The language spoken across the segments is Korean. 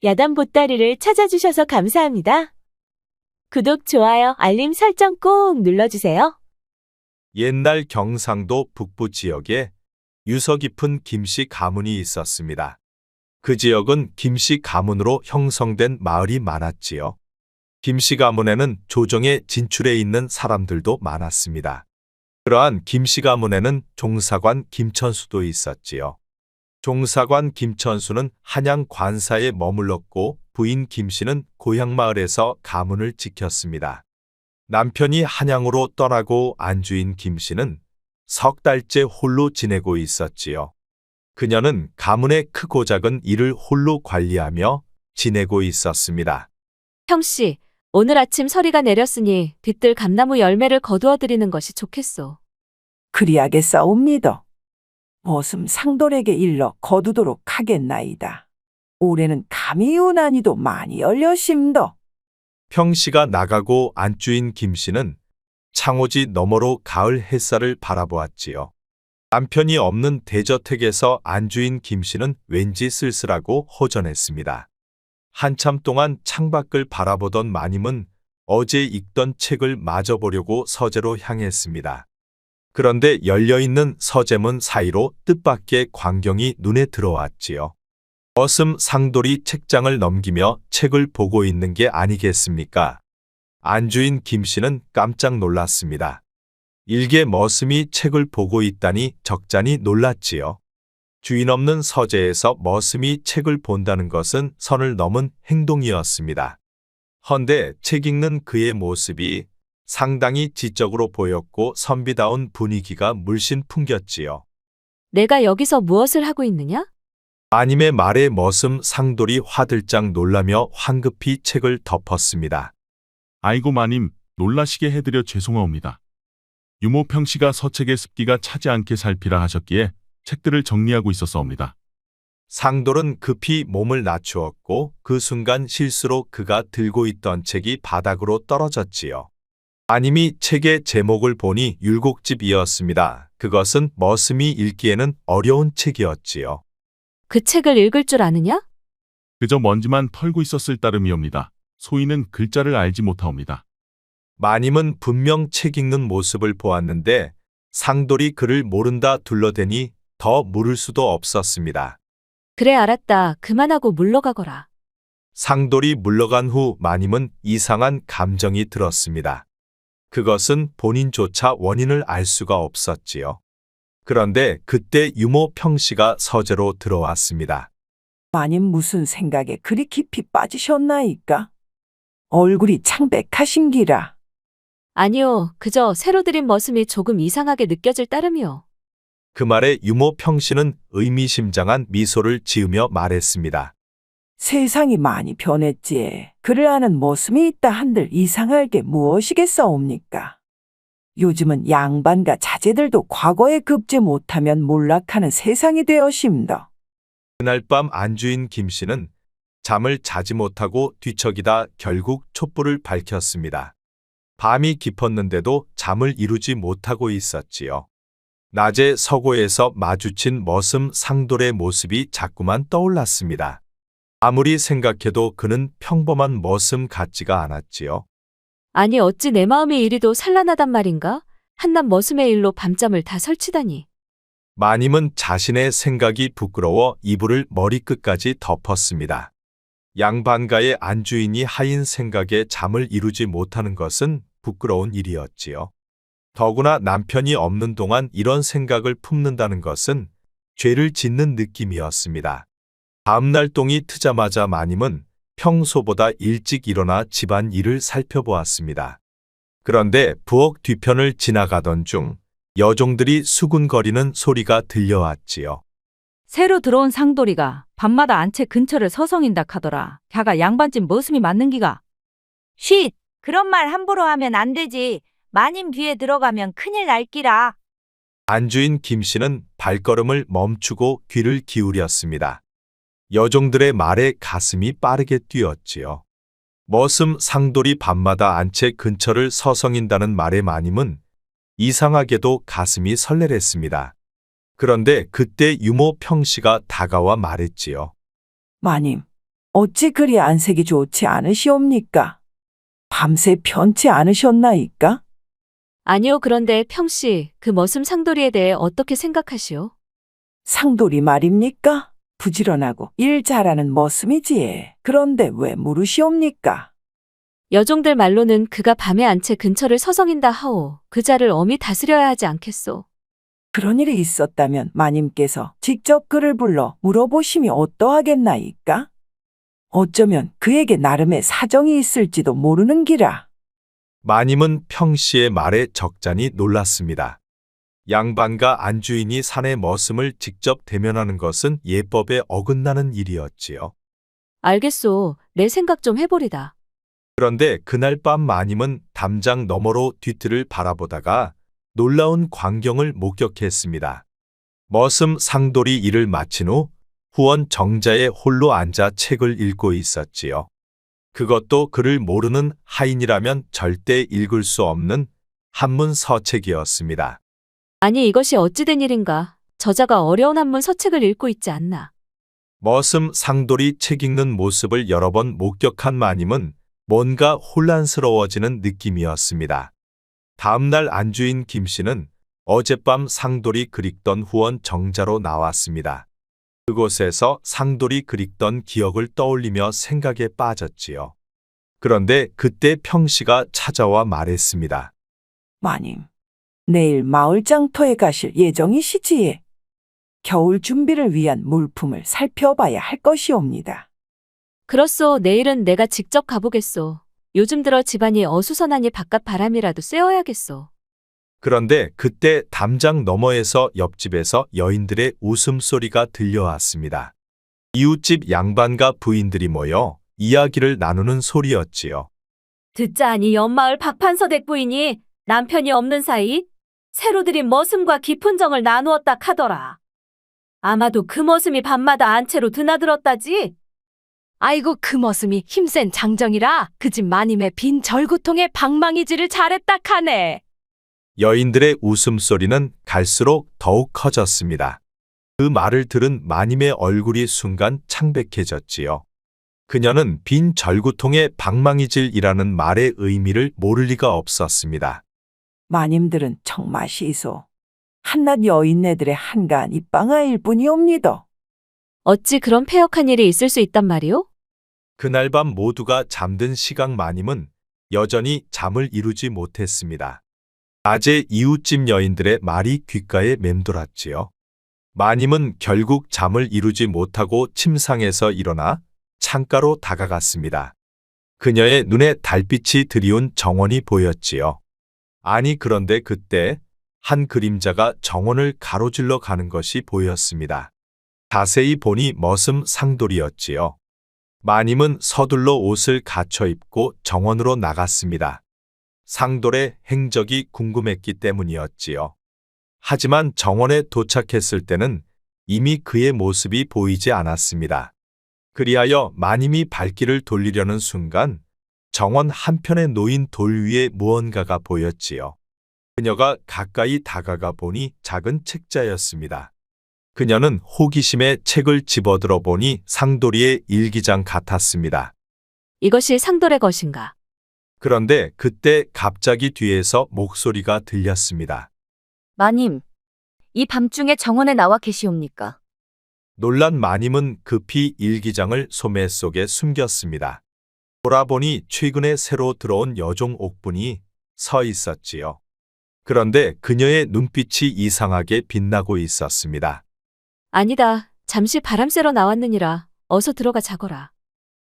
야단 보따리를 찾아주셔서 감사합니다. 구독, 좋아요, 알림 설정 꼭 눌러주세요. 옛날 경상도 북부 지역에 유서 깊은 김씨 가문이 있었습니다. 그 지역은 김씨 가문으로 형성된 마을이 많았지요. 김씨 가문에는 조정에 진출해 있는 사람들도 많았습니다. 그러한 김씨 가문에는 종사관 김천수도 있었지요. 종사관 김천수는 한양 관사에 머물렀고 부인 김씨는 고향 마을에서 가문을 지켰습니다. 남편이 한양으로 떠나고 안주인 김씨는 석 달째 홀로 지내고 있었지요. 그녀는 가문의 크고 작은 일을 홀로 관리하며 지내고 있었습니다. 형씨, 오늘 아침 서리가 내렸으니 뒤뜰 감나무 열매를 거두어 드리는 것이 좋겠소. 그리하겠사옵니다. 머슴 상돌에게 일러 거두도록 하겠나이다. 올해는 감이 유난히도 많이 열려심더. 평씨가 나가고 안주인 김씨는 창호지 너머로 가을 햇살을 바라보았지요. 남편이 없는 대저택에서 안주인 김씨는 왠지 쓸쓸하고 허전했습니다. 한참 동안 창밖을 바라보던 마님은 어제 읽던 책을 마저 보려고 서재로 향했습니다. 그런데 열려있는 서재문 사이로 뜻밖의 광경이 눈에 들어왔지요. 머슴 상돌이 책장을 넘기며 책을 보고 있는 게 아니겠습니까? 안주인 김씨는 깜짝 놀랐습니다. 일개 머슴이 책을 보고 있다니 적잖이 놀랐지요. 주인 없는 서재에서 머슴이 책을 본다는 것은 선을 넘은 행동이었습니다. 헌데 책 읽는 그의 모습이 상당히 지적으로 보였고 선비다운 분위기가 물씬 풍겼지요. 내가 여기서 무엇을 하고 있느냐? 마님의 말에 머슴 상돌이 화들짝 놀라며 황급히 책을 덮었습니다. 아이고 마님, 놀라시게 해드려 죄송하옵니다. 유모 평씨가 서책의 습기가 차지 않게 살피라 하셨기에 책들을 정리하고 있었사옵니다. 상돌은 급히 몸을 낮추었고 그 순간 실수로 그가 들고 있던 책이 바닥으로 떨어졌지요. 마님이 책의 제목을 보니 율곡집이었습니다. 그것은 머슴이 읽기에는 어려운 책이었지요. 그 책을 읽을 줄 아느냐? 그저 먼지만 털고 있었을 따름이옵니다. 소인은 글자를 알지 못하옵니다. 마님은 분명 책 읽는 모습을 보았는데 상돌이 그를 모른다 둘러대니 더 물을 수도 없었습니다. 그래, 알았다. 그만하고 물러가거라. 상돌이 물러간 후 마님은 이상한 감정이 들었습니다. 그것은 본인조차 원인을 알 수가 없었지요. 그런데 그때 유모 평씨가 서재로 들어왔습니다. 마님 무슨 생각에 그리 깊이 빠지셨나이까? 얼굴이 창백하신기라. 아니요, 그저 새로 들인 머슴이 조금 이상하게 느껴질 따름이요. 그 말에 유모 평씨는 의미심장한 미소를 지으며 말했습니다. 세상이 많이 변했지에 그를 아는 머슴이 있다 한들 이상할 게 무엇이겠사옵니까? 요즘은 양반과 자제들도 과거에 급제 못하면 몰락하는 세상이 되어심더. 그날 밤 안주인 김씨는 잠을 자지 못하고 뒤척이다 결국 촛불을 밝혔습니다. 밤이 깊었는데도 잠을 이루지 못하고 있었지요. 낮에 서고에서 마주친 머슴 상돌의 모습이 자꾸만 떠올랐습니다. 아무리 생각해도 그는 평범한 머슴 같지가 않았지요. 아니, 어찌 내 마음이 이리도 산란하단 말인가? 한낱 머슴의 일로 밤잠을 다 설치다니. 마님은 자신의 생각이 부끄러워 이불을 머리끝까지 덮었습니다. 양반가의 안주인이 하인 생각에 잠을 이루지 못하는 것은 부끄러운 일이었지요. 더구나 남편이 없는 동안 이런 생각을 품는다는 것은 죄를 짓는 느낌이었습니다. 다음날 똥이 트자마자 마님은 평소보다 일찍 일어나 집안 일을 살펴보았습니다. 그런데 부엌 뒤편을 지나가던 중 여종들이 수군거리는 소리가 들려왔지요. 새로 들어온 상돌이가 밤마다 안채 근처를 서성인다 카더라. 걔가 양반집 머슴이 맞는 기가. 쉿! 그런 말 함부로 하면 안 되지. 마님 뒤에 들어가면 큰일 날기라. 안주인 김씨는 발걸음을 멈추고 귀를 기울였습니다. 여종들의 말에 가슴이 빠르게 뛰었지요. 머슴 상돌이 밤마다 안채 근처를 서성인다는 말에 마님은 이상하게도 가슴이 설레랬습니다. 그런데 그때 유모 평씨가 다가와 말했지요. 마님, 어찌 그리 안색이 좋지 않으시옵니까? 밤새 편치 않으셨나이까? 아니요, 그런데 평씨, 그 머슴 상돌이에 대해 어떻게 생각하시오? 상돌이 말입니까? 부지런하고 일 잘하는 머슴이지. 그런데 왜 물으시옵니까? 여종들 말로는 그가 밤에 안채 근처를 서성인다 하오. 그 자를 엄히 다스려야 하지 않겠소. 그런 일이 있었다면 마님께서 직접 그를 불러 물어보심이 어떠하겠나이까? 어쩌면 그에게 나름의 사정이 있을지도 모르는 기라. 마님은 평씨의 말에 적잖이 놀랐습니다. 양반과 안주인이 산의 머슴을 직접 대면하는 것은 예법에 어긋나는 일이었지요. 알겠소. 내 생각 좀 해보리다. 그런데 그날 밤 마님은 담장 너머로 뒤뜰을 바라보다가 놀라운 광경을 목격했습니다. 머슴 상돌이 일을 마친 후 후원 정자에 홀로 앉아 책을 읽고 있었지요. 그것도 그를 모르는 하인이라면 절대 읽을 수 없는 한문 서책이었습니다. 아니, 이것이 어찌된 일인가? 저자가 어려운 한문 서책을 읽고 있지 않나? 머슴 상돌이 책 읽는 모습을 여러 번 목격한 마님은 뭔가 혼란스러워지는 느낌이었습니다. 다음날 안주인 김씨는 어젯밤 상돌이 그릭던 후원 정자로 나왔습니다. 그곳에서 상돌이 그릭던 기억을 떠올리며 생각에 빠졌지요. 그런데 그때 평씨가 찾아와 말했습니다. 마님, 내일 마을 장터에 가실 예정이시지? 겨울 준비를 위한 물품을 살펴봐야 할 것이옵니다. 그렇소. 내일은 내가 직접 가보겠소. 요즘 들어 집안이 어수선하니 바깥 바람이라도 쐬어야겠소. 그런데 그때 담장 너머에서 옆집에서 여인들의 웃음소리가 들려왔습니다. 이웃집 양반과 부인들이 모여 이야기를 나누는 소리였지요. 듣자하니 옆마을 박판서댁 부인이 남편이 없는 사이 새로 들인 머슴과 깊은 정을 나누었다 카더라. 아마도 그 머슴이 밤마다 안채로 드나들었다지? 아이고 그 머슴이 힘센 장정이라 그 집 마님의 빈 절구통에 방망이질을 잘했다 카네. 여인들의 웃음소리는 갈수록 더욱 커졌습니다. 그 말을 들은 마님의 얼굴이 순간 창백해졌지요. 그녀는 빈 절구통에 방망이질이라는 말의 의미를 모를 리가 없었습니다. 마님들은 청마시소. 한낱 여인네들의 한가한 입방아일 뿐이옵니다. 어찌 그런 패역한 일이 있을 수 있단 말이오? 그날 밤 모두가 잠든 시각 마님은 여전히 잠을 이루지 못했습니다. 낮에 이웃집 여인들의 말이 귓가에 맴돌았지요. 마님은 결국 잠을 이루지 못하고 침상에서 일어나 창가로 다가갔습니다. 그녀의 눈에 달빛이 드리운 정원이 보였지요. 아니 그런데 그때 한 그림자가 정원을 가로질러 가는 것이 보였습니다. 자세히 보니 머슴 상돌이었지요. 마님은 서둘러 옷을 갖춰 입고 정원으로 나갔습니다. 상돌의 행적이 궁금했기 때문이었지요. 하지만 정원에 도착했을 때는 이미 그의 모습이 보이지 않았습니다. 그리하여 마님이 발길을 돌리려는 순간 정원 한편에 놓인 돌 위에 무언가가 보였지요. 그녀가 가까이 다가가 보니 작은 책자였습니다. 그녀는 호기심에 책을 집어들어 보니 상돌이의 일기장 같았습니다. 이것이 상돌의 것인가? 그런데 그때 갑자기 뒤에서 목소리가 들렸습니다. 마님, 이 밤중에 정원에 나와 계시옵니까? 놀란 마님은 급히 일기장을 소매 속에 숨겼습니다. 돌아보니 최근에 새로 들어온 여종 옥분이 서 있었지요. 그런데 그녀의 눈빛이 이상하게 빛나고 있었습니다. 아니다. 잠시 바람 쐬러 나왔느니라. 어서 들어가 자거라.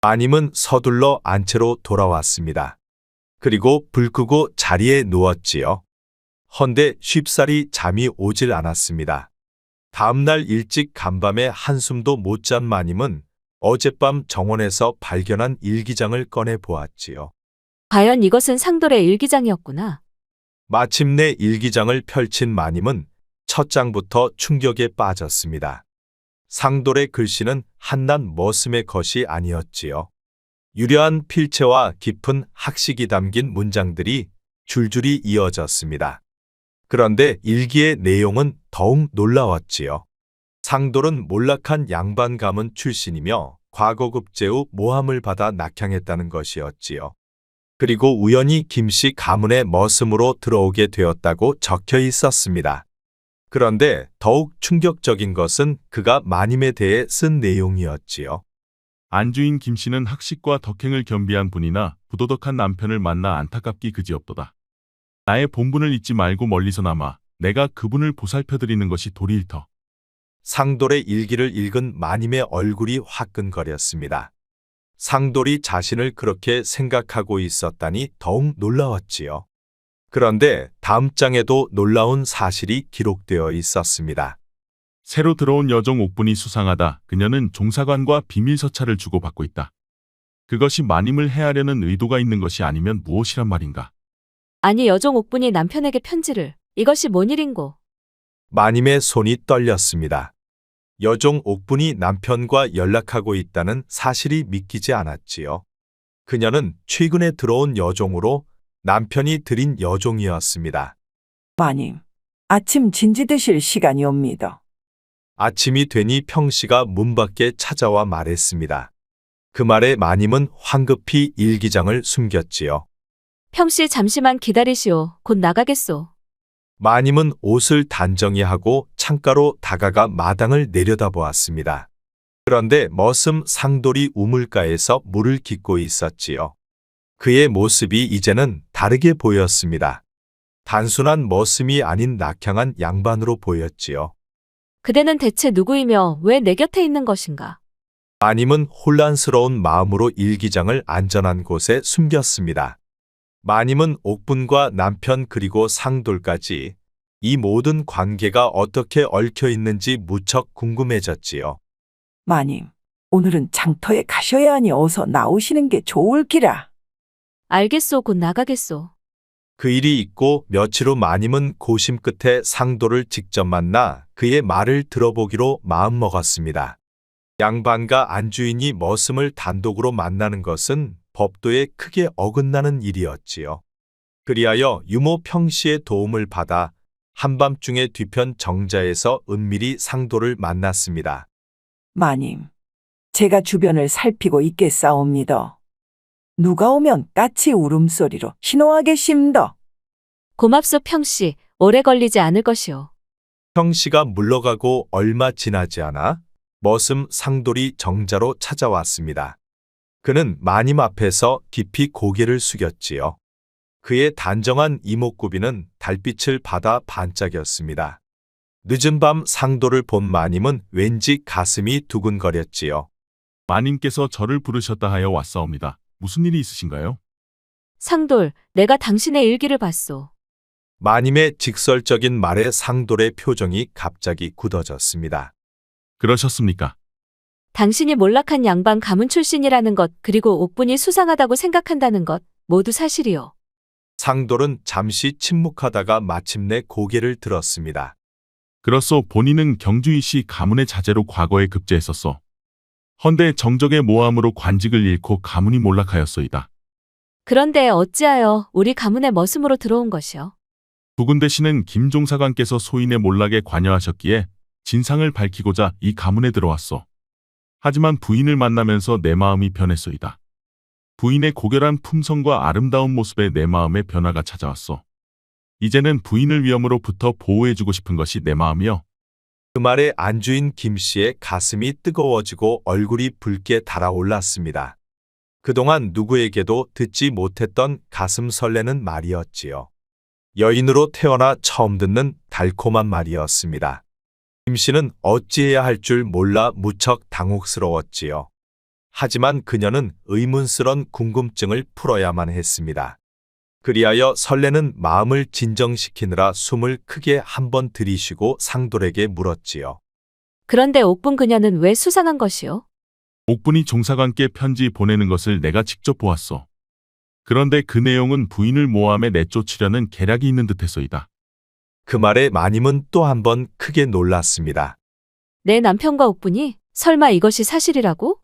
마님은 서둘러 안채로 돌아왔습니다. 그리고 불 끄고 자리에 누웠지요. 헌데 쉽사리 잠이 오질 않았습니다. 다음날 일찍 간밤에 한숨도 못 잔 마님은 어젯밤 정원에서 발견한 일기장을 꺼내 보았지요. 과연 이것은 상돌의 일기장이었구나. 마침내 일기장을 펼친 마님은 첫 장부터 충격에 빠졌습니다. 상돌의 글씨는 한낱 머슴의 것이 아니었지요. 유려한 필체와 깊은 학식이 담긴 문장들이 줄줄이 이어졌습니다. 그런데 일기의 내용은 더욱 놀라웠지요. 상돌은 몰락한 양반 가문 출신이며 과거 급제 후 모함을 받아 낙향했다는 것이었지요. 그리고 우연히 김씨 가문의 머슴으로 들어오게 되었다고 적혀 있었습니다. 그런데 더욱 충격적인 것은 그가 마님에 대해 쓴 내용이었지요. 안주인 김씨는 학식과 덕행을 겸비한 분이나 부도덕한 남편을 만나 안타깝기 그지없도다. 나의 본분을 잊지 말고 멀리서나마 내가 그분을 보살펴드리는 것이 도리일터. 상돌의 일기를 읽은 마님의 얼굴이 화끈거렸습니다. 상돌이 자신을 그렇게 생각하고 있었다니 더욱 놀라웠지요. 그런데 다음 장에도 놀라운 사실이 기록되어 있었습니다. 새로 들어온 여종 옥분이 수상하다. 그녀는 종사관과 비밀서찰을 주고받고 있다. 그것이 마님을 해하려는 의도가 있는 것이 아니면 무엇이란 말인가? 아니 여종 옥분이 남편에게 편지를. 이것이 뭔 일인고? 마님의 손이 떨렸습니다. 여종 옥분이 남편과 연락하고 있다는 사실이 믿기지 않았지요. 그녀는 최근에 들어온 여종으로 남편이 들인 여종이었습니다. 마님, 아침 진지 드실 시간이옵니다. 아침이 되니 평씨가 문 밖에 찾아와 말했습니다. 그 말에 마님은 황급히 일기장을 숨겼지요. 평씨 잠시만 기다리시오. 곧 나가겠소. 마님은 옷을 단정히 하고 창가로 다가가 마당을 내려다보았습니다. 그런데 머슴 상돌이 우물가에서 물을 깃고 있었지요. 그의 모습이 이제는 다르게 보였습니다. 단순한 머슴이 아닌 낙향한 양반으로 보였지요. 그대는 대체 누구이며 왜 내 곁에 있는 것인가? 마님은 혼란스러운 마음으로 일기장을 안전한 곳에 숨겼습니다. 마님은 옥분과 남편 그리고 상돌까지 이 모든 관계가 어떻게 얽혀 있는지 무척 궁금해졌지요. 마님, 오늘은 장터에 가셔야 하니 어서 나오시는 게 좋을기라. 알겠소. 곧 나가겠소. 그 일이 있고 며칠 후 마님은 고심 끝에 상돌을 직접 만나 그의 말을 들어보기로 마음먹었습니다. 양반과 안주인이 머슴을 단독으로 만나는 것은 법도에 크게 어긋나는 일이었지요. 그리하여 유모 평씨의 도움을 받아 한밤중에 뒤편 정자에서 은밀히 상돌을 만났습니다. 마님, 제가 주변을 살피고 있겠사옵니다. 누가 오면 까치 울음소리로 신호하게 심더. 고맙소 평씨. 오래 걸리지 않을 것이오. 평씨가 물러가고 얼마 지나지 않아 머슴 상돌이 정자로 찾아왔습니다. 그는 마님 앞에서 깊이 고개를 숙였지요. 그의 단정한 이목구비는 달빛을 받아 반짝였습니다. 늦은 밤 상돌을 본 마님은 왠지 가슴이 두근거렸지요. 마님께서 저를 부르셨다 하여 왔사옵니다. 무슨 일이 있으신가요? 상돌, 내가 당신의 일기를 봤소. 마님의 직설적인 말에 상돌의 표정이 갑자기 굳어졌습니다. 그러셨습니까? 당신이 몰락한 양반 가문 출신이라는 것, 그리고 옥분이 수상하다고 생각한다는 것, 모두 사실이오. 상돌은 잠시 침묵하다가 마침내 고개를 들었습니다. 그렇소. 본인은 경주이씨 가문의 자제로 과거에 급제했었소. 헌데 정적의 모함으로 관직을 잃고 가문이 몰락하였소이다. 그런데 어찌하여 우리 가문의 머슴으로 들어온 것이오? 부군대 씨는 김종사관께서 소인의 몰락에 관여하셨기에 진상을 밝히고자 이 가문에 들어왔소. 하지만 부인을 만나면서 내 마음이 변했소이다. 부인의 고결한 품성과 아름다운 모습에 내 마음에 변화가 찾아왔소. 이제는 부인을 위험으로부터 보호해주고 싶은 것이 내 마음이요. 그 말에 안주인 김씨의 가슴이 뜨거워지고 얼굴이 붉게 달아올랐습니다. 그동안 누구에게도 듣지 못했던 가슴 설레는 말이었지요. 여인으로 태어나 처음 듣는 달콤한 말이었습니다. 김씨는 어찌해야 할 줄 몰라 무척 당혹스러웠지요. 하지만 그녀는 의문스런 궁금증을 풀어야만 했습니다. 그리하여 설레는 마음을 진정시키느라 숨을 크게 한 번 들이쉬고 상돌에게 물었지요. 그런데 옥분 그녀는 왜 수상한 것이오? 옥분이 종사관께 편지 보내는 것을 내가 직접 보았소. 그런데 그 내용은 부인을 모함에 내쫓으려는 계략이 있는 듯했소이다. 그 말에 마님은 또 한 번 크게 놀랐습니다. 내 남편과 옥분이? 설마 이것이 사실이라고?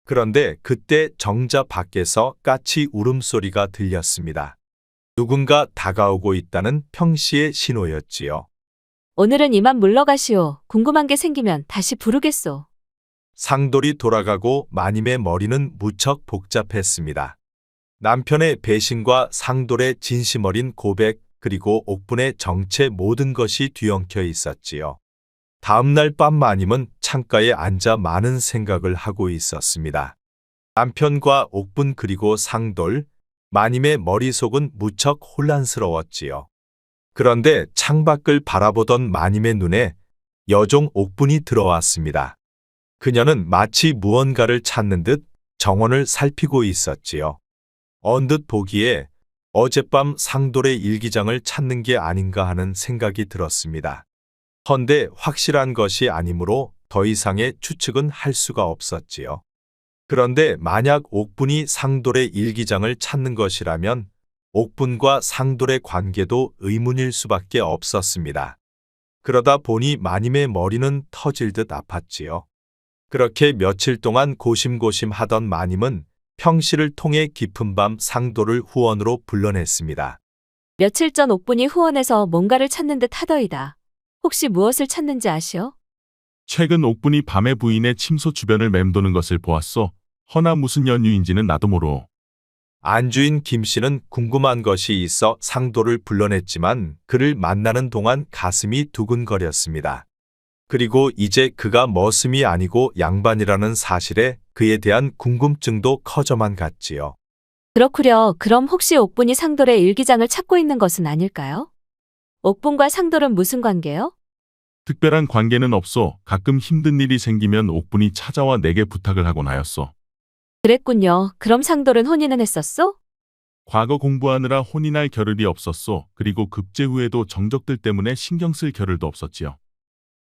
그런데 그때 정자 밖에서 까치 울음소리가 들렸습니다. 누군가 다가오고 있다는 평씨의 신호였지요. 오늘은 이만 물러가시오. 궁금한 게 생기면 다시 부르겠소. 상돌이 돌아가고 마님의 머리는 무척 복잡했습니다. 남편의 배신과 상돌의 진심 어린 고백, 그리고 옥분의 정체 모든 것이 뒤엉켜 있었지요. 다음 날 밤 마님은 창가에 앉아 많은 생각을 하고 있었습니다. 남편과 옥분 그리고 상돌, 마님의 머릿속은 무척 혼란스러웠지요. 그런데 창밖을 바라보던 마님의 눈에 여종 옥분이 들어왔습니다. 그녀는 마치 무언가를 찾는 듯 정원을 살피고 있었지요. 언뜻 보기에 어젯밤 상돌의 일기장을 찾는 게 아닌가 하는 생각이 들었습니다. 헌데 확실한 것이 아니므로 더 이상의 추측은 할 수가 없었지요. 그런데 만약 옥분이 상돌의 일기장을 찾는 것이라면 옥분과 상돌의 관계도 의문일 수밖에 없었습니다. 그러다 보니 마님의 머리는 터질 듯 아팠지요. 그렇게 며칠 동안 고심고심하던 마님은 평시를 통해 깊은 밤 상돌을 후원으로 불러냈습니다. 며칠 전 옥분이 후원에서 뭔가를 찾는 듯 하더이다. 혹시 무엇을 찾는지 아시오? 최근 옥분이 밤에 부인의 침소 주변을 맴도는 것을 보았소. 허나 무슨 연유인지는 나도 모르오. 안주인 김씨는 궁금한 것이 있어 상돌을 불러냈지만 그를 만나는 동안 가슴이 두근거렸습니다. 그리고 이제 그가 머슴이 아니고 양반이라는 사실에 그에 대한 궁금증도 커져만 갔지요. 그렇구려. 그럼 혹시 옥분이 상돌의 일기장을 찾고 있는 것은 아닐까요? 옥분과 상돌은 무슨 관계요? 특별한 관계는 없소. 가끔 힘든 일이 생기면 옥분이 찾아와 내게 부탁을 하곤 하였소. 그랬군요. 그럼 상돌은 혼인은 했었소? 과거 공부하느라 혼인할 겨를이 없었소. 그리고 급제 후에도 정적들 때문에 신경 쓸 겨를도 없었지요.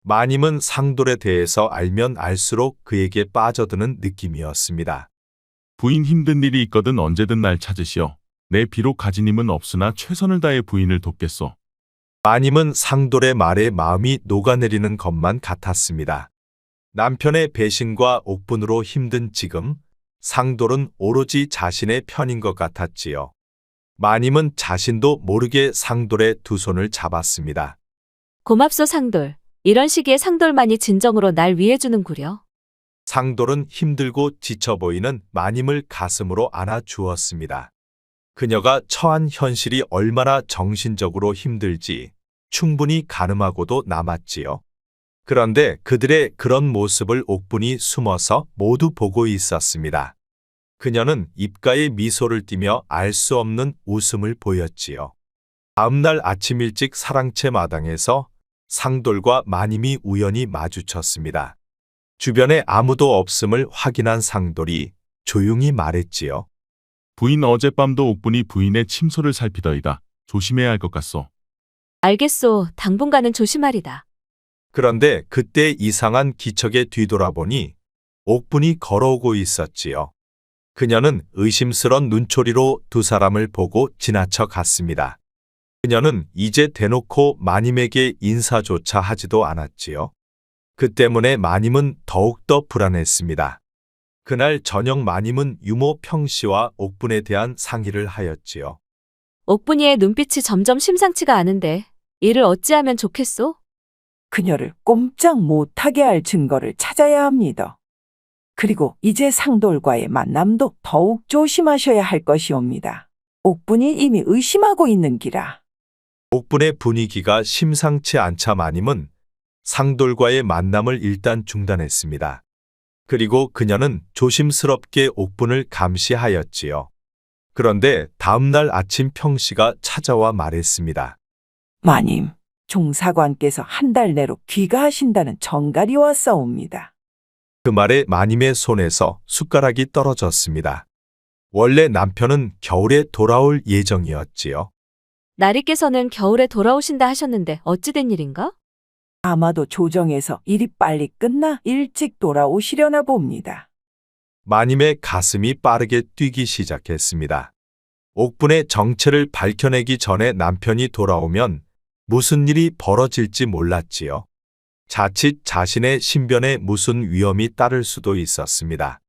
마님은 상돌에 대해서 알면 알수록 그에게 빠져드는 느낌이었습니다. 부인 힘든 일이 있거든 언제든 날 찾으시오. 내 비록 가진 힘은 없으나 최선을 다해 부인을 돕겠소. 마님은 상돌의 말에 마음이 녹아내리는 것만 같았습니다. 남편의 배신과 옥분으로 힘든 지금, 상돌은 오로지 자신의 편인 것 같았지요. 마님은 자신도 모르게 상돌의 두 손을 잡았습니다. 고맙소 상돌. 이런 시기에 상돌만이 진정으로 날 위해주는구려. 상돌은 힘들고 지쳐 보이는 마님을 가슴으로 안아 주었습니다. 그녀가 처한 현실이 얼마나 정신적으로 힘들지 충분히 가늠하고도 남았지요. 그런데 그들의 그런 모습을 옥분이 숨어서 모두 보고 있었습니다. 그녀는 입가에 미소를 띠며 알 수 없는 웃음을 보였지요. 다음 날 아침 일찍 사랑채 마당에서 상돌과 마님이 우연히 마주쳤습니다. 주변에 아무도 없음을 확인한 상돌이 조용히 말했지요. 부인 어젯밤도 옥분이 부인의 침소를 살피더이다. 조심해야 할 것 같소. 알겠소. 당분간은 조심하리다. 그런데 그때 이상한 기척에 뒤돌아보니 옥분이 걸어오고 있었지요. 그녀는 의심스런 눈초리로 두 사람을 보고 지나쳐 갔습니다. 그녀는 이제 대놓고 마님에게 인사조차 하지도 않았지요. 그 때문에 마님은 더욱더 불안했습니다. 그날 저녁 마님은 유모 평씨와 옥분에 대한 상의를 하였지요. 옥분이의 눈빛이 점점 심상치가 않은데 이를 어찌하면 좋겠소? 그녀를 꼼짝 못하게 할 증거를 찾아야 합니다. 그리고 이제 상돌과의 만남도 더욱 조심하셔야 할 것이옵니다. 옥분이 이미 의심하고 있는 기라. 옥분의 분위기가 심상치 않자 마님은 상돌과의 만남을 일단 중단했습니다. 그리고 그녀는 조심스럽게 옥분을 감시하였지요. 그런데 다음날 아침 평씨가 찾아와 말했습니다. 마님, 종사관께서 한 달 내로 귀가하신다는 전갈이 왔사옵니다. 그 말에 마님의 손에서 숟가락이 떨어졌습니다. 원래 남편은 겨울에 돌아올 예정이었지요. 나리께서는 겨울에 돌아오신다 하셨는데 어찌 된 일인가? 아마도 조정에서 일이 빨리 끝나 일찍 돌아오시려나 봅니다. 마님의 가슴이 빠르게 뛰기 시작했습니다. 옥분의 정체를 밝혀내기 전에 남편이 돌아오면 무슨 일이 벌어질지 몰랐지요. 자칫 자신의 신변에 무슨 위험이 따를 수도 있었습니다.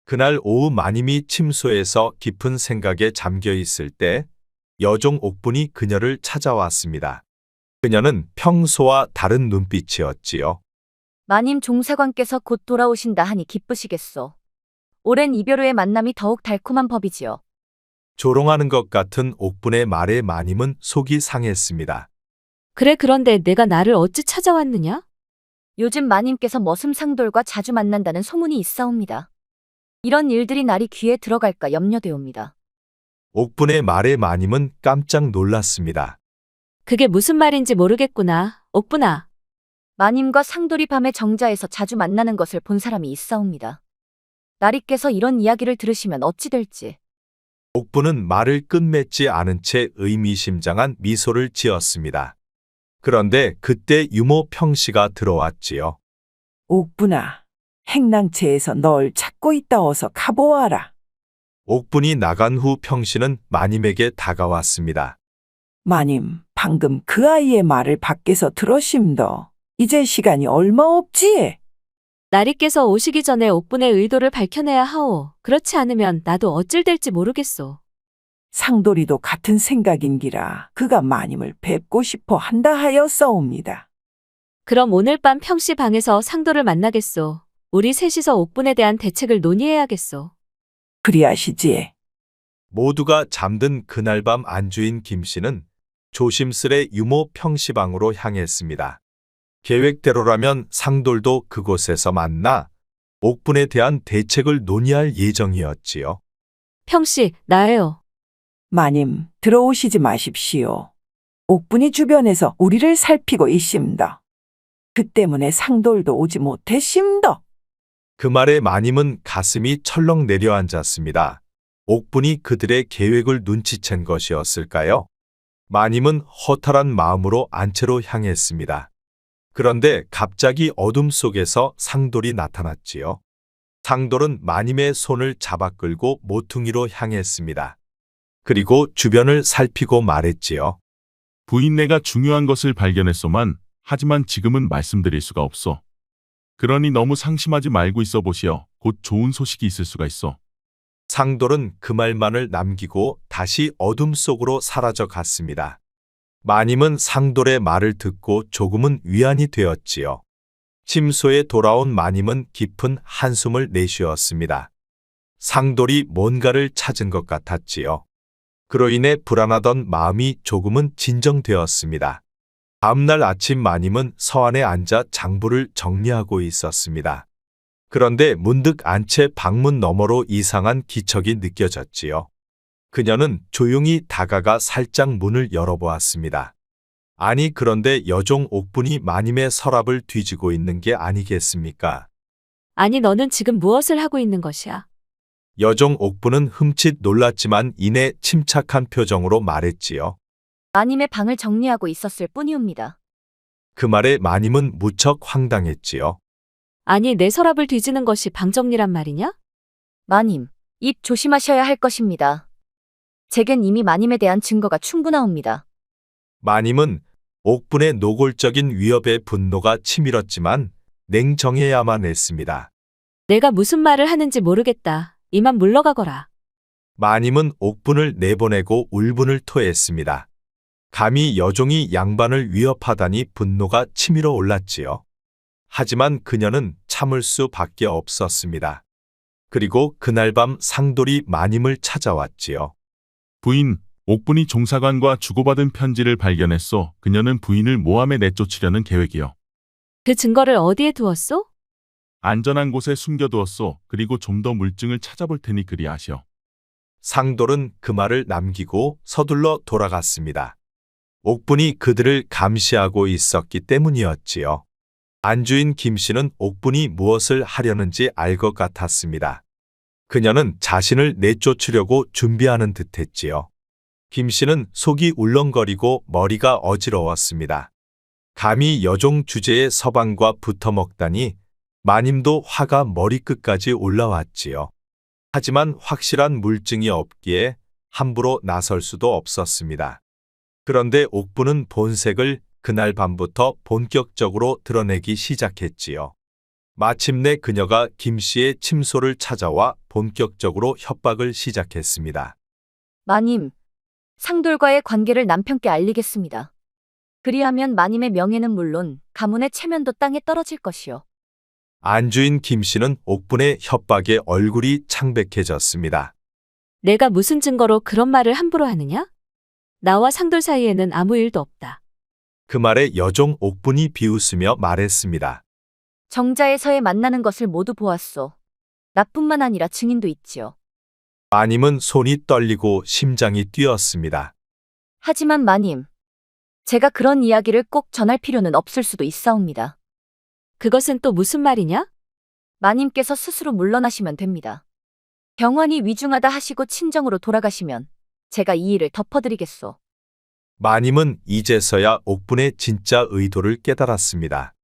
그날 오후 마님이 침소에서 깊은 생각에 잠겨 있을 때 여종 옥분이 그녀를 찾아왔습니다. 그녀는 평소와 다른 눈빛이었지요. 마님 종사관께서 곧 돌아오신다 하니 기쁘시겠소. 오랜 이별 후의 만남이 더욱 달콤한 법이지요. 조롱하는 것 같은 옥분의 말에 마님은 속이 상했습니다. 그래, 그런데 내가 나를 어찌 찾아왔느냐? 요즘 마님께서 머슴상돌과 자주 만난다는 소문이 있사옵니다. 이런 일들이 날이 귀에 들어갈까 염려되옵니다. 옥분의 말에 마님은 깜짝 놀랐습니다. 그게 무슨 말인지 모르겠구나. 옥분아. 마님과 상돌이 밤에 정자에서 자주 만나는 것을 본 사람이 있사옵니다. 나리께서 이런 이야기를 들으시면 어찌 될지. 옥분은 말을 끝맺지 않은 채 의미심장한 미소를 지었습니다. 그런데 그때 유모 평씨가 들어왔지요. 옥분아, 행랑채에서 널 찾고 있다 어서 가보아라. 옥분이 나간 후 평씨는 마님에게 다가왔습니다. 마님, 방금 그 아이의 말을 밖에서 들었심더. 이제 시간이 얼마 없지? 나리께서 오시기 전에 옥분의 의도를 밝혀내야 하오. 그렇지 않으면 나도 어찌 될지 모르겠소. 상돌이도 같은 생각인기라 그가 마님을 뵙고 싶어 한다 하였사옵니다. 그럼 오늘 밤 평씨 방에서 상도를 만나겠소. 우리 셋이서 옥분에 대한 대책을 논의해야겠소. 그리하시지. 모두가 잠든 그날 밤 안주인 김씨는 조심스레 유모 평씨 방으로 향했습니다. 계획대로라면 상돌도 그곳에서 만나 옥분에 대한 대책을 논의할 예정이었지요. 평씨, 나예요. 마님, 들어오시지 마십시오. 옥분이 주변에서 우리를 살피고 있습니다. 그 때문에 상돌도 오지 못했습니다. 그 말에 마님은 가슴이 철렁 내려앉았습니다. 옥분이 그들의 계획을 눈치챈 것이었을까요? 마님은 허탈한 마음으로 안채로 향했습니다. 그런데 갑자기 어둠 속에서 상돌이 나타났지요. 상돌은 마님의 손을 잡아 끌고 모퉁이로 향했습니다. 그리고 주변을 살피고 말했지요. 부인네가 중요한 것을 발견했소만 하지만 지금은 말씀드릴 수가 없소. 그러니 너무 상심하지 말고 있어 보시오. 곧 좋은 소식이 있을 수가 있어. 상돌은 그 말만을 남기고 다시 어둠 속으로 사라져 갔습니다. 마님은 상돌의 말을 듣고 조금은 위안이 되었지요. 침소에 돌아온 마님은 깊은 한숨을 내쉬었습니다. 상돌이 뭔가를 찾은 것 같았지요. 그로 인해 불안하던 마음이 조금은 진정되었습니다. 다음날 아침 마님은 서안에 앉아 장부를 정리하고 있었습니다. 그런데 문득 안채 방문 너머로 이상한 기척이 느껴졌지요. 그녀는 조용히 다가가 살짝 문을 열어보았습니다. 아니, 그런데 여종 옥분이 마님의 서랍을 뒤지고 있는 게 아니겠습니까? 아니, 너는 지금 무엇을 하고 있는 것이야? 여종 옥분은 흠칫 놀랐지만 이내 침착한 표정으로 말했지요. 마님의 방을 정리하고 있었을 뿐이옵니다. 그 말에 마님은 무척 황당했지요. 아니, 내 서랍을 뒤지는 것이 방정리란 말이냐? 마님, 입 조심하셔야 할 것입니다. 제겐 이미 마님에 대한 증거가 충분하옵니다. 마님은 옥분의 노골적인 위협에 분노가 치밀었지만 냉정해야만 했습니다. 내가 무슨 말을 하는지 모르겠다. 이만 물러가거라. 마님은 옥분을 내보내고 울분을 토했습니다. 감히 여종이 양반을 위협하다니 분노가 치밀어 올랐지요. 하지만 그녀는 참을 수밖에 없었습니다. 그리고 그날 밤 상돌이 마님을 찾아왔지요. 부인, 옥분이 종사관과 주고받은 편지를 발견했소. 그녀는 부인을 모함에 내쫓으려는 계획이요. 그 증거를 어디에 두었소? 안전한 곳에 숨겨두었소. 그리고 좀 더 물증을 찾아볼 테니 그리하시오. 상돌은 그 말을 남기고 서둘러 돌아갔습니다. 옥분이 그들을 감시하고 있었기 때문이었지요. 안주인 김씨는 옥분이 무엇을 하려는지 알 것 같았습니다. 그녀는 자신을 내쫓으려고 준비하는 듯했지요. 김씨는 속이 울렁거리고 머리가 어지러웠습니다. 감히 여종 주제의 서방과 붙어먹다니 마님도 화가 머리끝까지 올라왔지요. 하지만 확실한 물증이 없기에 함부로 나설 수도 없었습니다. 그런데 옥분은 본색을 그날 밤부터 본격적으로 드러내기 시작했지요. 마침내 그녀가 김씨의 침소를 찾아와 본격적으로 협박을 시작했습니다. 마님, 상돌과의 관계를 남편께 알리겠습니다. 그리하면 마님의 명예는 물론 가문의 체면도 땅에 떨어질 것이요. 안주인 김 씨는 옥분의 협박에 얼굴이 창백해졌습니다. 내가 무슨 증거로 그런 말을 함부로 하느냐? 나와 상돌 사이에는 아무 일도 없다. 그 말에 여종 옥분이 비웃으며 말했습니다. 정자에서의 만나는 것을 모두 보았소. 나뿐만 아니라 증인도 있지요. 마님은 손이 떨리고 심장이 뛰었습니다. 하지만 마님, 제가 그런 이야기를 꼭 전할 필요는 없을 수도 있사옵니다. 그것은 또 무슨 말이냐? 마님께서 스스로 물러나시면 됩니다. 병환이 위중하다 하시고 친정으로 돌아가시면 제가 이 일을 덮어드리겠소. 마님은 이제서야 옥분의 진짜 의도를 깨달았습니다.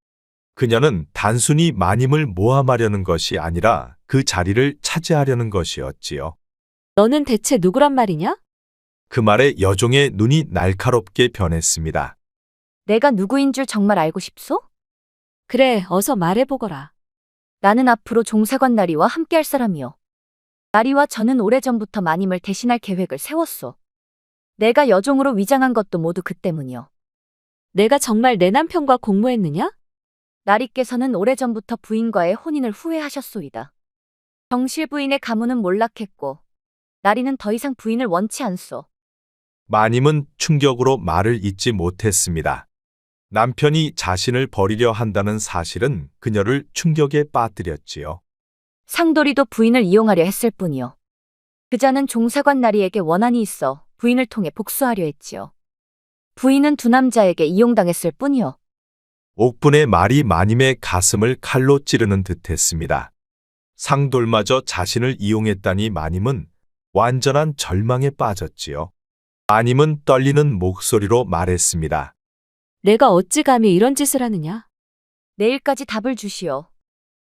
그녀는 단순히 마님을 모함하려는 것이 아니라 그 자리를 차지하려는 것이었지요. 너는 대체 누구란 말이냐? 그 말에 여종의 눈이 날카롭게 변했습니다. 내가 누구인 줄 정말 알고 싶소? 그래, 어서 말해보거라. 나는 앞으로 종사관 나리와 함께할 사람이요. 나리와 저는 오래전부터 마님을 대신할 계획을 세웠소. 내가 여종으로 위장한 것도 모두 그 때문이요. 내가 정말 내 남편과 공모했느냐? 나리께서는 오래전부터 부인과의 혼인을 후회하셨소이다. 정실 부인의 가문은 몰락했고 나리는 더 이상 부인을 원치 않소. 마님은 충격으로 말을 잇지 못했습니다. 남편이 자신을 버리려 한다는 사실은 그녀를 충격에 빠뜨렸지요. 상돌이도 부인을 이용하려 했을 뿐이요. 그자는 종사관 나리에게 원한이 있어 부인을 통해 복수하려 했지요. 부인은 두 남자에게 이용당했을 뿐이요. 옥분의 말이 마님의 가슴을 칼로 찌르는 듯했습니다. 상돌마저 자신을 이용했다니 마님은 완전한 절망에 빠졌지요. 마님은 떨리는 목소리로 말했습니다. 내가 어찌 감히 이런 짓을 하느냐? 내일까지 답을 주시오.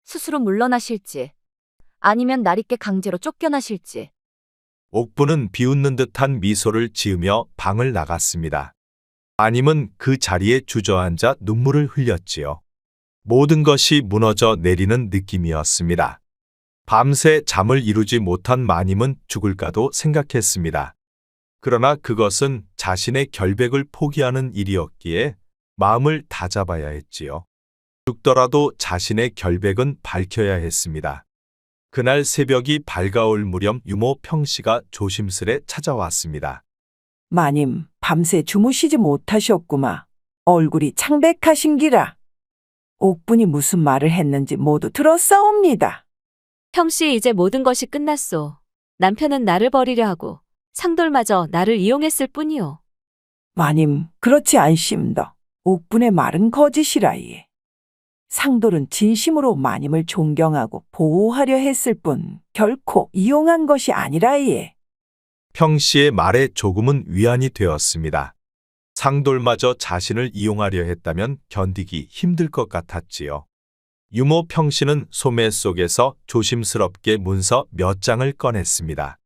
스스로 물러나실지 아니면 나리께 강제로 쫓겨나실지. 옥분은 비웃는 듯한 미소를 지으며 방을 나갔습니다. 마님은 그 자리에 주저앉아 눈물을 흘렸지요. 모든 것이 무너져 내리는 느낌이었습니다. 밤새 잠을 이루지 못한 마님은 죽을까도 생각했습니다. 그러나 그것은 자신의 결백을 포기하는 일이었기에 마음을 다잡아야 했지요. 죽더라도 자신의 결백은 밝혀야 했습니다. 그날 새벽이 밝아올 무렵 유모 평씨가 조심스레 찾아왔습니다. 마님, 밤새 주무시지 못하셨구마. 얼굴이 창백하신기라. 옥분이 무슨 말을 했는지 모두 들었사옵니다. 형씨, 이제 모든 것이 끝났소. 남편은 나를 버리려 하고 상돌마저 나를 이용했을 뿐이오. 마님, 그렇지 않심더. 옥분의 말은 거짓이라예. 상돌은 진심으로 마님을 존경하고 보호하려 했을 뿐 결코 이용한 것이 아니라예. 평씨의 말에 조금은 위안이 되었습니다. 상돌마저 자신을 이용하려 했다면 견디기 힘들 것 같았지요. 유모 평씨는 소매 속에서 조심스럽게 문서 몇 장을 꺼냈습니다.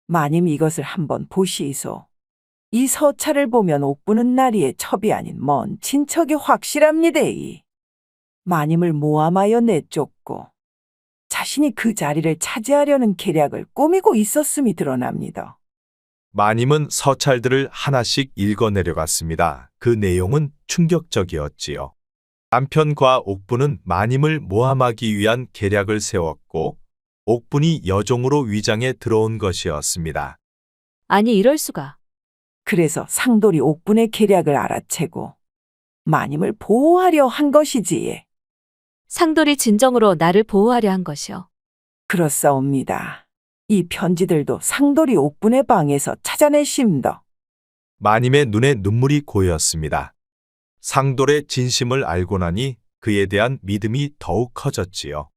마님, 이것을 한번 보시이소. 이 서찰을 보면 옥분은 나리의 첩이 아닌 먼 친척이 확실합니다이. 마님을 모함하여 내쫓고 자신이 그 자리를 차지하려는 계략을 꾸미고 있었음이 드러납니다. 마님은 서찰들을 하나씩 읽어내려갔습니다. 그 내용은 충격적이었지요. 남편과 옥분은 마님을 모함하기 위한 계략을 세웠고 옥분이 여종으로 위장해 들어온 것이었습니다. 아니, 이럴 수가. 그래서 상돌이 옥분의 계략을 알아채고 마님을 보호하려 한 것이지예. 상돌이 진정으로 나를 보호하려 한 것이오. 그렇사옵니다. 이 편지들도 상돌이 옥분의 방에서 찾아내심더. 마님의 눈에 눈물이 고였습니다. 상돌의 진심을 알고 나니 그에 대한 믿음이 더욱 커졌지요.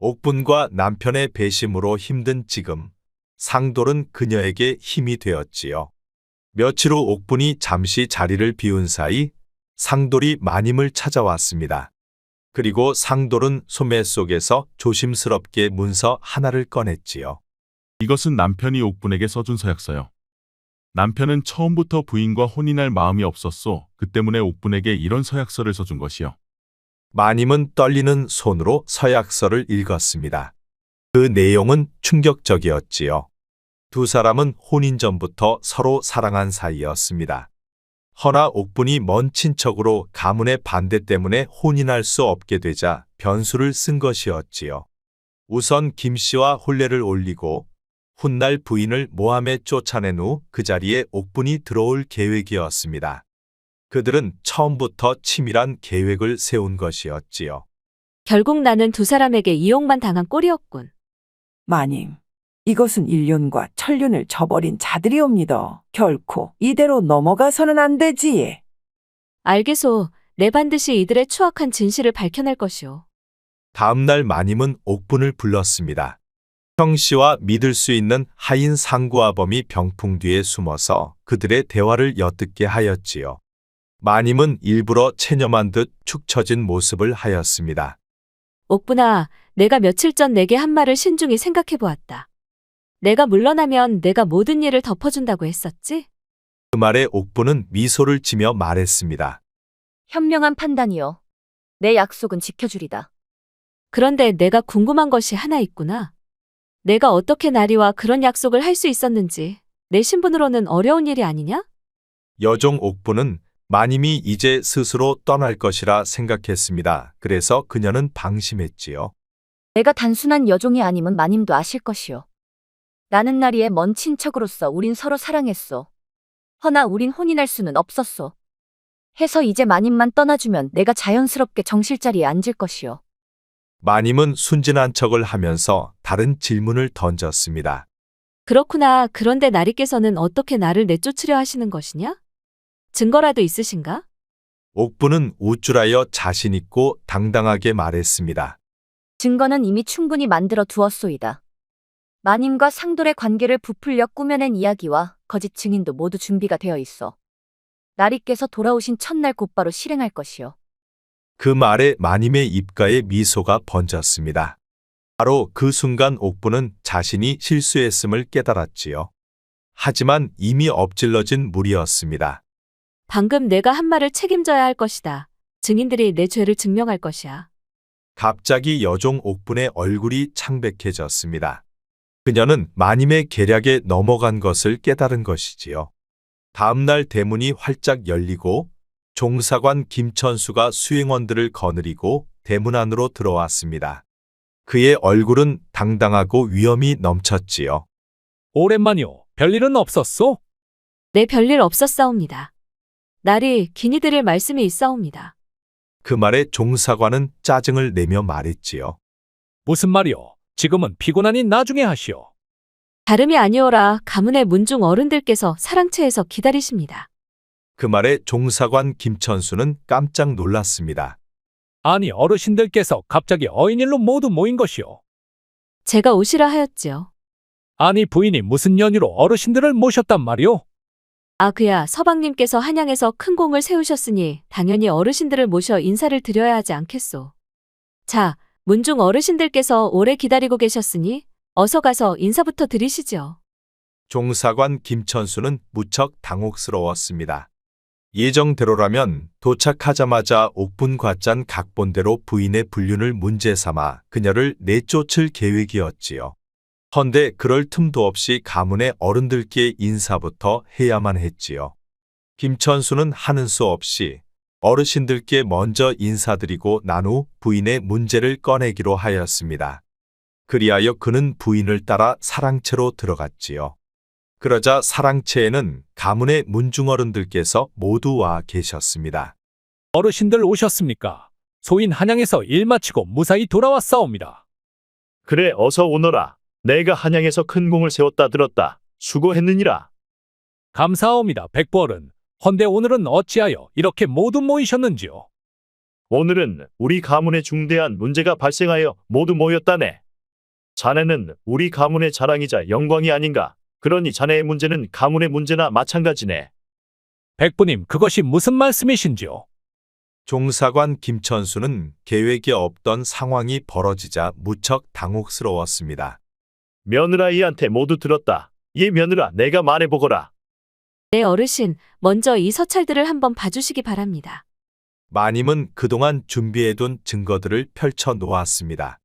옥분과 남편의 배심으로 힘든 지금, 상돌은 그녀에게 힘이 되었지요. 며칠 후 옥분이 잠시 자리를 비운 사이 상돌이 마님을 찾아왔습니다. 그리고 상돌은 소매 속에서 조심스럽게 문서 하나를 꺼냈지요. 이것은 남편이 옥분에게 써준 서약서요. 남편은 처음부터 부인과 혼인할 마음이 없었소. 그 때문에 옥분에게 이런 서약서를 써준 것이요. 마님은 떨리는 손으로 서약서를 읽었습니다. 그 내용은 충격적이었지요. 두 사람은 혼인 전부터 서로 사랑한 사이였습니다. 허나 옥분이 먼 친척으로 가문의 반대 때문에 혼인할 수 없게 되자 변수를 쓴 것이었지요. 우선 김씨와 혼례를 올리고 훗날 부인을 모함에 쫓아낸 후 그 자리에 옥분이 들어올 계획이었습니다. 그들은 처음부터 치밀한 계획을 세운 것이었지요. 결국 나는 두 사람에게 이용만 당한 꼴이었군. 마님, 이것은 인륜과 천륜을 저버린 자들이옵니다. 결코 이대로 넘어가서는 안 되지. 알겠소. 내 반드시 이들의 추악한 진실을 밝혀낼 것이오. 다음 날 마님은 옥분을 불렀습니다. 형씨와 믿을 수 있는 하인 상구아범이 병풍 뒤에 숨어서 그들의 대화를 엿듣게 하였지요. 마님은 일부러 체념한 듯 축 처진 모습을 하였습니다. 옥분아, 내가 며칠 전 내게 한 말을 신중히 생각해 보았다. 내가 물러나면 내가 모든 일을 덮어준다고 했었지? 그 말에 옥분은 미소를 지며 말했습니다. 현명한 판단이요. 내 약속은 지켜주리다. 그런데 내가 궁금한 것이 하나 있구나. 내가 어떻게 나리와 그런 약속을 할 수 있었는지 내 신분으로는 어려운 일이 아니냐? 여종 옥분은 마님이 이제 스스로 떠날 것이라 생각했습니다. 그래서 그녀는 방심했지요. 내가 단순한 여종이 아님은 마님도 아실 것이요. 나는 나리의 먼 친척으로서 우린 서로 사랑했소. 허나 우린 혼인할 수는 없었소. 해서 이제 마님만 떠나주면 내가 자연스럽게 정실자리에 앉을 것이요. 마님은 순진한 척을 하면서 다른 질문을 던졌습니다. 그렇구나. 그런데 나리께서는 어떻게 나를 내쫓으려 하시는 것이냐? 증거라도 있으신가? 옥분은 우쭐하여 자신있고 당당하게 말했습니다. 증거는 이미 충분히 만들어 두었소이다. 마님과 상돌의 관계를 부풀려 꾸며낸 이야기와 거짓 증인도 모두 준비가 되어 있어. 나리께서 돌아오신 첫날 곧바로 실행할 것이요. 그 말에 마님의 입가에 미소가 번졌습니다. 바로 그 순간 옥분은 자신이 실수했음을 깨달았지요. 하지만 이미 엎질러진 물이었습니다. 방금 내가 한 말을 책임져야 할 것이다. 증인들이 내 죄를 증명할 것이야. 갑자기 여종 옥분의 얼굴이 창백해졌습니다. 그녀는 마님의 계략에 넘어간 것을 깨달은 것이지요. 다음 날 대문이 활짝 열리고 종사관 김천수가 수행원들을 거느리고 대문 안으로 들어왔습니다. 그의 얼굴은 당당하고 위엄이 넘쳤지요. 오랜만이오. 별일은 없었소? 내 별일 없었사옵니다. 나리 기니 드릴 말씀이 있사옵니다. 그 말에 종사관은 짜증을 내며 말했지요. 무슨 말이오? 지금은 피곤하니 나중에 하시오. 다름이 아니오라 가문의 문중 어른들께서 사랑채에서 기다리십니다. 그 말에 종사관 김천수는 깜짝 놀랐습니다. 아니 어르신들께서 갑자기 어인일로 모두 모인 것이오. 제가 오시라 하였지요. 아니 부인이 무슨 연유로 어르신들을 모셨단 말이오? 아 그야 서방님께서 한양에서 큰 공을 세우셨으니 당연히 어르신들을 모셔 인사를 드려야 하지 않겠소. 자, 문중 어르신들께서 오래 기다리고 계셨으니 어서 가서 인사부터 드리시죠. 종사관 김천수는 무척 당혹스러웠습니다. 예정대로라면 도착하자마자 옥분과짠 각본대로 부인의 불륜을 문제 삼아 그녀를 내쫓을 계획이었지요. 헌데 그럴 틈도 없이 가문의 어른들께 인사부터 해야만 했지요. 김천수는 하는 수 없이 어르신들께 먼저 인사드리고 난 후 부인의 문제를 꺼내기로 하였습니다. 그리하여 그는 부인을 따라 사랑채로 들어갔지요. 그러자 사랑채에는 가문의 문중어른들께서 모두 와 계셨습니다. 어르신들 오셨습니까? 소인 한양에서 일 마치고 무사히 돌아왔사옵니다. 그래 어서 오너라. 내가 한양에서 큰 공을 세웠다 들었다. 수고했느니라. 감사하옵니다, 백부어른. 헌데 오늘은 어찌하여 이렇게 모두 모이셨는지요? 오늘은 우리 가문에 중대한 문제가 발생하여 모두 모였다네. 자네는 우리 가문의 자랑이자 영광이 아닌가. 그러니 자네의 문제는 가문의 문제나 마찬가지네. 백부님, 그것이 무슨 말씀이신지요? 종사관 김천수는 계획에 없던 상황이 벌어지자 무척 당혹스러웠습니다. 며느라 이한테 모두 들었다. 이 며느라 내가 말해보거라. 네 어르신, 먼저 이 서찰들을 한번 봐주시기 바랍니다. 마님은 그동안 준비해둔 증거들을 펼쳐 놓았습니다.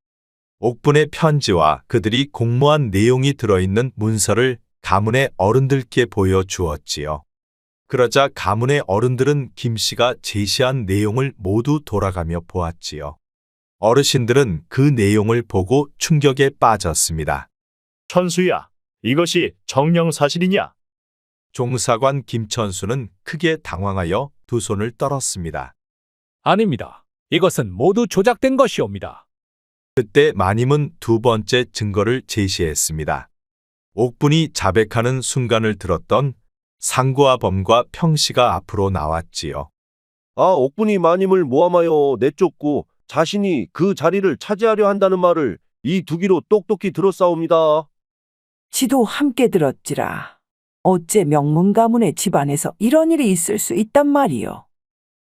옥분의 편지와 그들이 공모한 내용이 들어있는 문서를 가문의 어른들께 보여주었지요. 그러자 가문의 어른들은 김 씨가 제시한 내용을 모두 돌아가며 보았지요. 어르신들은 그 내용을 보고 충격에 빠졌습니다. 천수야, 이것이 정령 사실이냐? 종사관 김천수는 크게 당황하여 두 손을 떨었습니다. 아닙니다. 이것은 모두 조작된 것이옵니다. 그때 마님은 두 번째 증거를 제시했습니다. 옥분이 자백하는 순간을 들었던 상구와 범과 평씨가 앞으로 나왔지요. 옥분이 마님을 모함하여 내쫓고 자신이 그 자리를 차지하려 한다는 말을 이 두 귀로 똑똑히 들었사옵니다. 지도 함께 들었지라. 어째 명문 가문의 집안에서 이런 일이 있을 수 있단 말이요.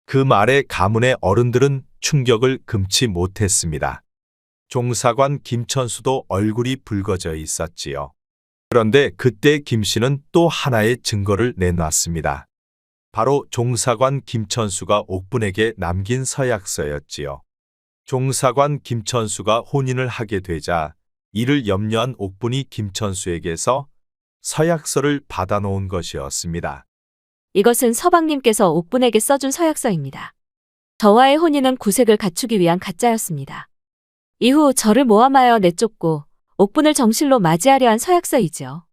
그 말에 가문의 어른들은 충격을 금치 못했습니다. 종사관 김천수도 얼굴이 붉어져 있었지요. 그런데 그때 김 씨는 또 하나의 증거를 내놨습니다. 바로 종사관 김천수가 옥분에게 남긴 서약서였지요. 종사관 김천수가 혼인을 하게 되자 이를 염려한 옥분이 김천수에게서 서약서를 받아놓은 것이었습니다. 이것은 서방님께서 옥분에게 써준 서약서입니다. 저와의 혼인은 구색을 갖추기 위한 가짜였습니다. 이후 저를 모함하여 내쫓고 옥분을 정실로 맞이하려 한 서약서이죠.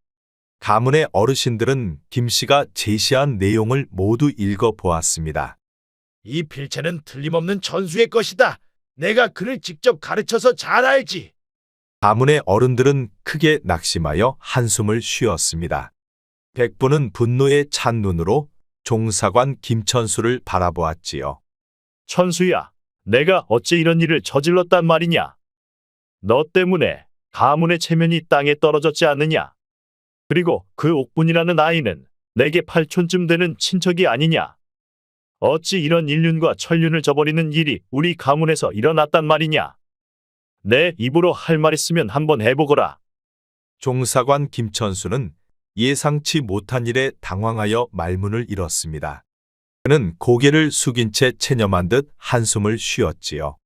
가문의 어르신들은 김 씨가 제시한 내용을 모두 읽어보았습니다. 이 필체는 틀림없는 천수의 것이다. 내가 그를 직접 가르쳐서 잘 알지. 가문의 어른들은 크게 낙심하여 한숨을 쉬었습니다. 백부는 분노에 찬 눈으로 종사관 김천수를 바라보았지요. 천수야, 내가 어째 이런 일을 저질렀단 말이냐? 너 때문에 가문의 체면이 땅에 떨어졌지 않느냐? 그리고 그 옥분이라는 아이는 내게 팔촌쯤 되는 친척이 아니냐? 어찌 이런 인륜과 천륜을 저버리는 일이 우리 가문에서 일어났단 말이냐? 내 입으로 할 말 있으면 한번 해보거라. 종사관 김천수는 예상치 못한 일에 당황하여 말문을 잃었습니다. 그는 고개를 숙인 채 체념한 듯 한숨을 쉬었지요.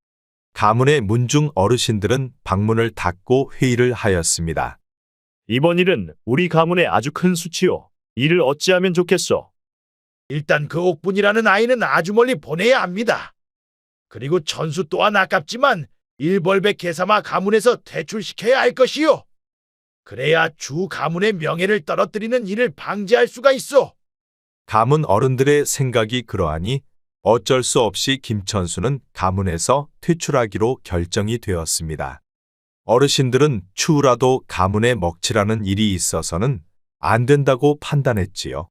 가문의 문중 어르신들은 방문을 닫고 회의를 하였습니다. 이번 일은 우리 가문의 아주 큰 수치요. 이를 어찌하면 좋겠소? 일단 그 옥분이라는 아이는 아주 멀리 보내야 합니다. 그리고 천수 또한 아깝지만 일벌백 개삼아 가문에서 퇴출시켜야 할 것이요. 그래야 주 가문의 명예를 떨어뜨리는 일을 방지할 수가 있어. 가문 어른들의 생각이 그러하니 어쩔 수 없이 김천수는 가문에서 퇴출하기로 결정이 되었습니다. 어르신들은 추후라도 가문에 먹칠하는 일이 있어서는 안 된다고 판단했지요.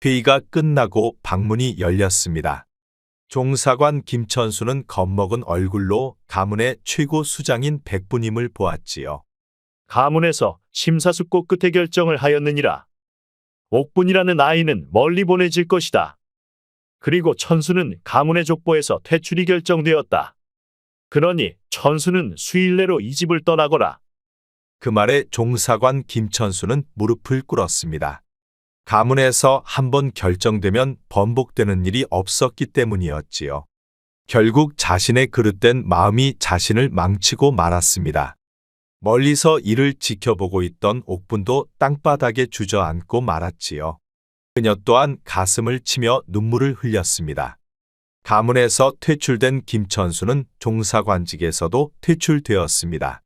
회의가 끝나고 방문이 열렸습니다. 종사관 김천수는 겁먹은 얼굴로 가문의 최고 수장인 백부님을 보았지요. 가문에서 심사숙고 끝에 결정을 하였느니라. 옥분이라는 아이는 멀리 보내질 것이다. 그리고 천수는 가문의 족보에서 퇴출이 결정되었다. 그러니 천수는 수일 내로 이 집을 떠나거라. 그 말에 종사관 김천수는 무릎을 꿇었습니다. 가문에서 한번 결정되면 번복되는 일이 없었기 때문이었지요. 결국 자신의 그릇된 마음이 자신을 망치고 말았습니다. 멀리서 이를 지켜보고 있던 옥분도 땅바닥에 주저앉고 말았지요. 그녀 또한 가슴을 치며 눈물을 흘렸습니다. 가문에서 퇴출된 김천수는 종사관직에서도 퇴출되었습니다.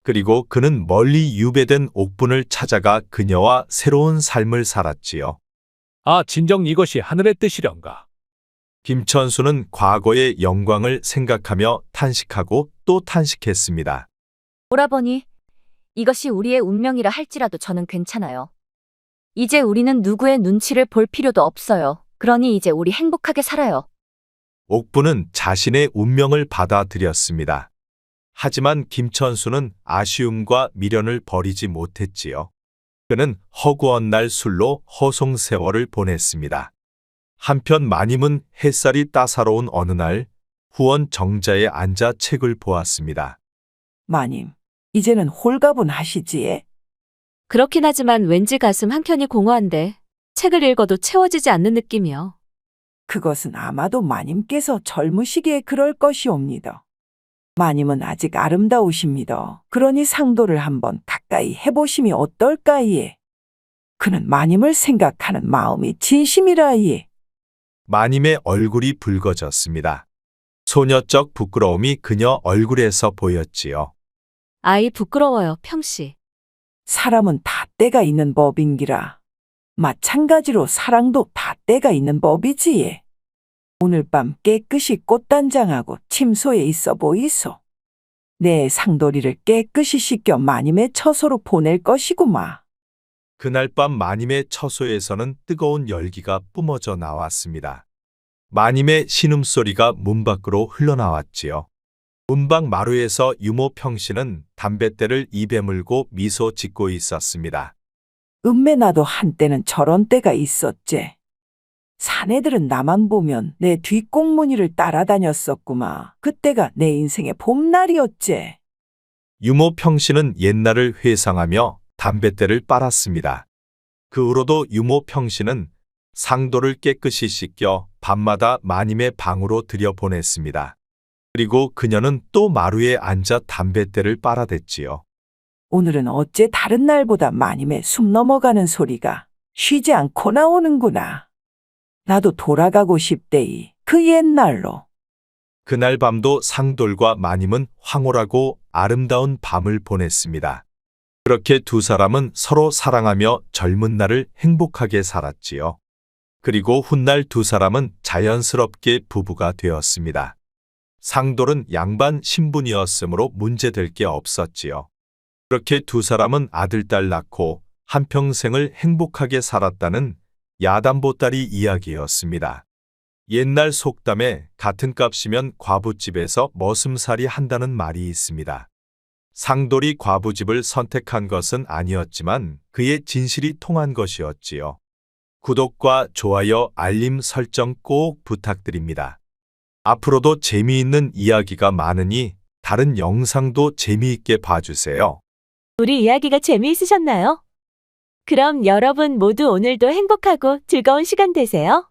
그리고 그는 멀리 유배된 옥분을 찾아가 그녀와 새로운 삶을 살았지요. 아, 진정 이것이 하늘의 뜻이련가. 김천수는 과거의 영광을 생각하며 탄식하고 또 탄식했습니다. 오라버니, 이것이 우리의 운명이라 할지라도 저는 괜찮아요. 이제 우리는 누구의 눈치를 볼 필요도 없어요. 그러니 이제 우리 행복하게 살아요. 옥분은 자신의 운명을 받아들였습니다. 하지만 김천수는 아쉬움과 미련을 버리지 못했지요. 그는 허구한 날 술로 허송세월을 보냈습니다. 한편 마님은 햇살이 따사로운 어느 날 후원 정자에 앉아 책을 보았습니다. 마님, 이제는 홀가분하시지에? 그렇긴 하지만 왠지 가슴 한켠이 공허한데 책을 읽어도 채워지지 않는 느낌이요. 그것은 아마도 마님께서 젊으시기에 그럴 것이옵니다. 마님은 아직 아름다우십니다. 그러니 상도를 한번 가까이 해보심이 어떨까이에. 그는 마님을 생각하는 마음이 진심이라이. 마님의 얼굴이 붉어졌습니다. 소녀적 부끄러움이 그녀 얼굴에서 보였지요. 아이 부끄러워요, 평씨. 사람은 다 때가 있는 법인기라. 마찬가지로 사랑도 다 때가 있는 법이지. 오늘 밤 깨끗이 꽃단장하고 침소에 있어 보이소. 내 상돌이를 깨끗이 씻겨 마님의 처소로 보낼 것이구마. 그날 밤 마님의 처소에서는 뜨거운 열기가 뿜어져 나왔습니다. 마님의 신음소리가 문 밖으로 흘러나왔지요. 문방 마루에서 유모 평씨는 담뱃대를 입에 물고 미소 짓고 있었습니다. 음매 나도 한때는 저런 때가 있었제. 사내들은 나만 보면 내 뒷꽁무니를 따라다녔었구마. 그때가 내 인생의 봄날이었제. 유모 평씨는 옛날을 회상하며 담뱃대를 빨았습니다. 그 후로도 유모 평씨는 상도를 깨끗이 씻겨 밤마다 마님의 방으로 들여보냈습니다. 그리고 그녀는 또 마루에 앉아 담뱃대를 빨아댔지요. 오늘은 어째 다른 날보다 마님의 숨 넘어가는 소리가 쉬지 않고 나오는구나. 나도 돌아가고 싶대이. 그 옛날로. 그날 밤도 상돌과 마님은 황홀하고 아름다운 밤을 보냈습니다. 그렇게 두 사람은 서로 사랑하며 젊은 날을 행복하게 살았지요. 그리고 훗날 두 사람은 자연스럽게 부부가 되었습니다. 상돌은 양반 신분이었으므로 문제될 게 없었지요. 그렇게 두 사람은 아들, 딸 낳고 한평생을 행복하게 살았다는 야단보따리 이야기였습니다. 옛날 속담에 같은 값이면 과부집에서 머슴살이 한다는 말이 있습니다. 상돌이 과부집을 선택한 것은 아니었지만 그의 진실이 통한 것이었지요. 구독과 좋아요, 알림 설정 꼭 부탁드립니다. 앞으로도 재미있는 이야기가 많으니 다른 영상도 재미있게 봐주세요. 우리 이야기가 재미있으셨나요? 그럼 여러분 모두 오늘도 행복하고 즐거운 시간 되세요.